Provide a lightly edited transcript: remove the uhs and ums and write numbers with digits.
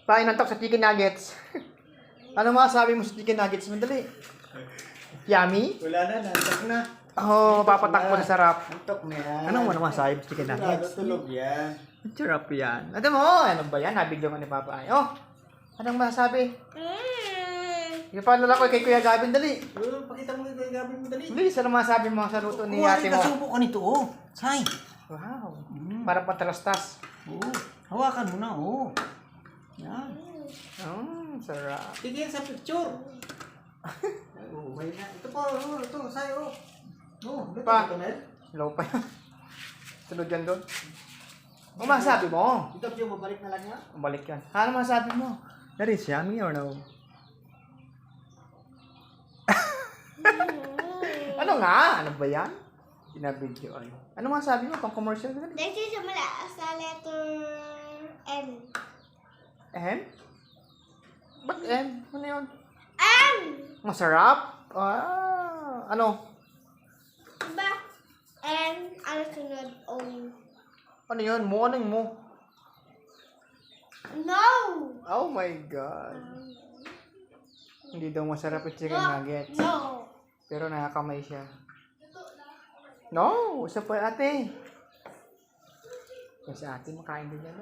Painantok sa chicken nuggets. Ano masasabi mo sa chicken nuggets? Madali. Yummy? Wala na, nantok na. Oh, papatak mo na sarap. Nantok na yan. Anong mo naman sabi sa chicken nuggets? Tulog yan. Ang sarap yan. Ano mo? Ano ba yan? Nabigyan ka ni Papa. Oh, anong masasabi? Yung paalala ko kay Kuya Gavin, dali. Pakita mo kay Gavin mo dali. Bilis, ano masasabi mo sa luto ni ate mo? Kasubo ka nito, oh. Say. Wow. Parang pantalastas. Oo. Hawakan mo na, oh. Yan. Sarap. Tigil sa picture. Oh, may na. Ito po, oh, ito, say, oh. Oh, ito Pa. Ned. Low pa yan. Sunod yan doon. Ano masasabi mo? Ito, yung mabalik na lang nga. Balik yan. Ano masasabi mo? That is yummy or no? Ano nga? Ano ba yan? Pinabidyo ay. Ano masasabi mo? Pang commercial ka This is sa letter M. M? Ba't M? Ano yun? M! Masarap? Ano? Diba? M, ano sunod? O. Ano yun? Mo? Anong mo? No! Oh my God. Hindi daw masarap yung chicken nuggets. No! Pero nakakamay siya. No! Isa pa ate. Kasi ate makain din yan.